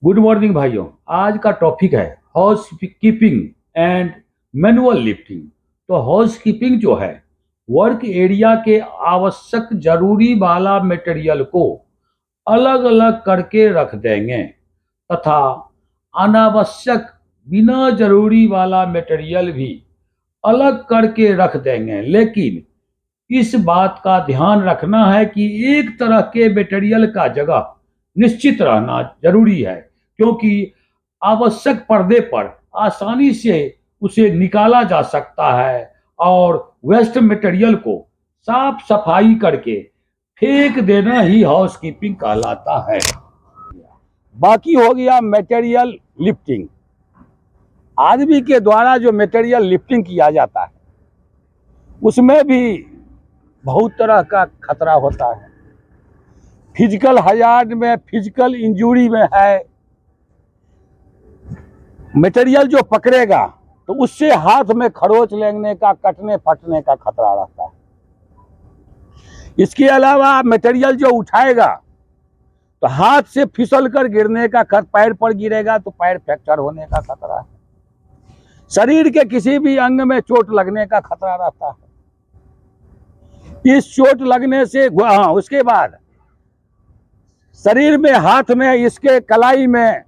Good morning भाइयों। आज का टॉपिक है house keeping and manual lifting. तो हाउस कीपिंग जो है वर्क एरिया के आवश्यक जरूरी वाला मटेरियल को अलग अलग करके रख देंगे तथा अनावश्यक बिना जरूरी वाला मटेरियल भी अलग करके रख देंगे। लेकिन इस बात का ध्यान रखना है कि एक तरह के मटेरियल का जगह निश्चित रहना जरूरी है, क्योंकि आवश्यक पर्दे पर आसानी से उसे निकाला जा सकता है और वेस्ट मटेरियल को साफ सफाई करके फेंक देना ही हाउसकीपिंग कहलाता है। बाकी हो गया मटेरियल लिफ्टिंग। आदमी के द्वारा जो मटेरियल लिफ्टिंग किया जाता है उसमें भी बहुत तरह का खतरा होता है। फिजिकल हजार्ड में, फिजिकल इंजरी में है। मटेरियल जो पकड़ेगा तो उससे हाथ में खरोच लगने का, कटने फटने का खतरा रहता है। इसके अलावा मटेरियल जो उठाएगा तो हाथ से फिसल कर गिरने का पैर पर गिरेगा तो पैर फ्रैक्चर होने का खतरा है। शरीर के किसी भी अंग में चोट लगने का खतरा रहता है। इस चोट लगने से उसके बाद शरीर में, हाथ में, इसके कलाई में,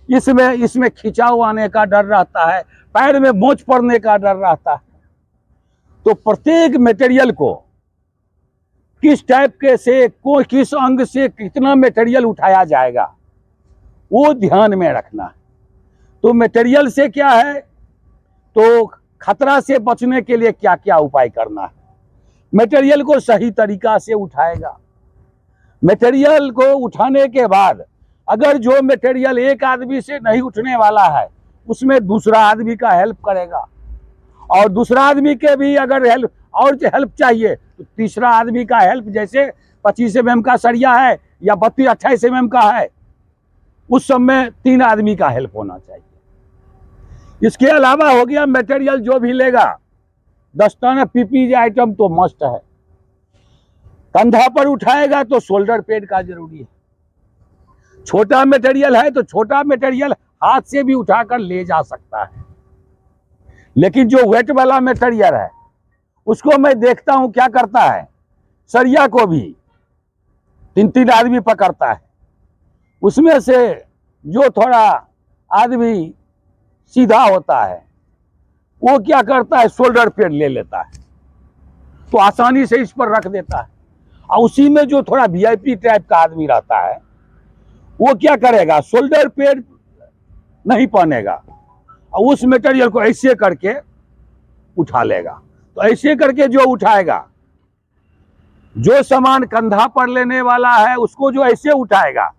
इसमें खिंचाव आने का डर रहता है। पैर में मोच पड़ने का डर रहता है। तो प्रत्येक मटेरियल को किस टाइप के से किस अंग से कितना मटेरियल उठाया जाएगा वो ध्यान में रखना है। तो मटेरियल से क्या है, तो खतरा से बचने के लिए क्या क्या उपाय करना है। मटेरियल को सही तरीका से उठाएगा। मटेरियल को उठाने के बाद अगर जो मटेरियल एक आदमी से नहीं उठने वाला है उसमें दूसरा आदमी का हेल्प करेगा, और दूसरा आदमी के भी अगर हेल्प चाहिए तो तीसरा आदमी का हेल्प, जैसे 25 mm का सरिया है या 32-28 mm का है, उस सब में 3 आदमी का हेल्प होना चाहिए। इसके अलावा हो गया मटेरियल जो भी लेगा, दस्ताना पीपीई आइटम तो मस्ट है। कंधा पर उठाएगा तो शोल्डर पैड का जरूरी है। छोटा मटेरियल है तो छोटा मटेरियल हाथ से भी उठाकर ले जा सकता है। लेकिन जो वेट वाला मटेरियल है उसको मैं देखता हूं क्या करता है, सरिया को भी 3-3 आदमी पकड़ता है। उसमें से जो थोड़ा आदमी सीधा होता है वो क्या करता है, शोल्डर पैड ले लेता है तो आसानी से इस पर रख देता है। और उसी में जो थोड़ा वीआईपी टाइप का आदमी रहता है वो क्या करेगा, शोल्डर पैड नहीं पहनेगा और उस मटेरियल को ऐसे करके उठा लेगा। तो ऐसे करके जो उठाएगा, जो सामान कंधा पर लेने वाला है उसको जो ऐसे उठाएगा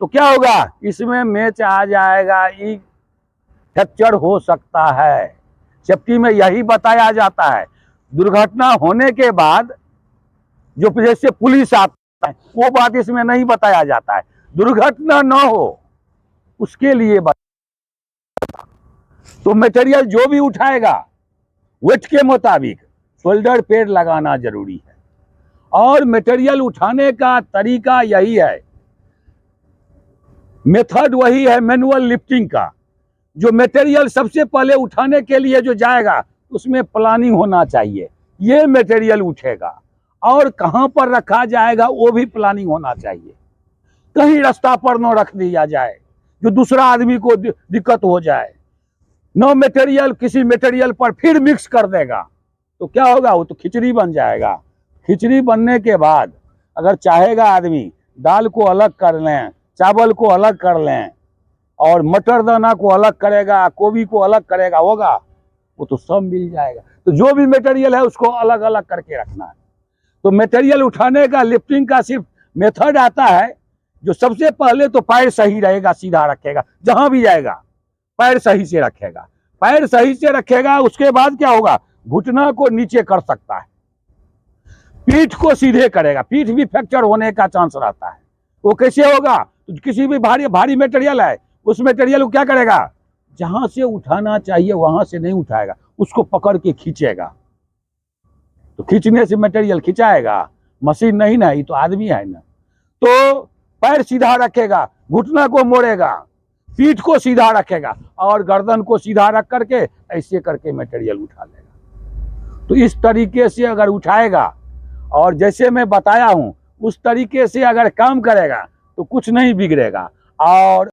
तो क्या होगा, इसमें मैच आ जाएगा, फ्रैक्चर हो सकता है। सेफ्टी में यही बताया जाता है। दुर्घटना होने के बाद जो जैसे पुलिस आता है वो बात इसमें नहीं बताया जाता है। दुर्घटना न हो उसके लिए तो मटेरियल जो भी उठाएगा वेट के मुताबिक शोल्डर पैड लगाना जरूरी है। और मटेरियल उठाने का तरीका यही है, मेथड वही है मैनुअल लिफ्टिंग का। जो मटेरियल सबसे पहले उठाने के लिए जो जाएगा उसमें प्लानिंग होना चाहिए, ये मटेरियल उठेगा और कहां पर रखा जाएगा वो भी प्लानिंग होना चाहिए। कहीं रास्ता पर न रख दिया जाए जो दूसरा आदमी को दिक्कत हो जाए। न मटेरियल किसी मटेरियल पर फिर मिक्स कर देगा तो क्या होगा, वो तो खिचड़ी बन जाएगा। खिचड़ी बनने के बाद अगर चाहेगा आदमी दाल को अलग कर लें, चावल को अलग कर लें और मटर दाना को अलग करेगा, गोभी को अलग करेगा, होगा वो तो सब मिल जाएगा। तो जो भी मटेरियल है उसको अलग अलग करके रखना है। तो मटेरियल उठाने का, लिफ्टिंग का सिर्फ मेथड आता है जो सबसे पहले तो पैर सही रहेगा, सीधा रखेगा, जहां भी जाएगा पैर सही से रखेगा। पैर सही से रखेगा उसके बाद क्या होगा, घुटना को नीचे कर सकता है, पीठ को सीधे करेगा। पीठ भी फ्रैक्चर होने का चांस रहता है। वो कैसे होगा, तो किसी भी भारी मटेरियल है उस मटेरियल को क्या करेगा, जहां से उठाना चाहिए वहां से नहीं उठाएगा, उसको पकड़ के खींचेगा। तो खींचने से मटेरियल खिंचाएगा, मशीन नहीं ना, ये तो आदमी है ना। तो पैर सीधा रखेगा, घुटना को मोड़ेगा, पीठ को सीधा रखेगा और गर्दन को सीधा रख करके ऐसे करके मटेरियल उठा लेगा। तो इस तरीके से अगर उठाएगा और जैसे मैं बताया हूं उस तरीके से अगर काम करेगा तो कुछ नहीं बिगड़ेगा। और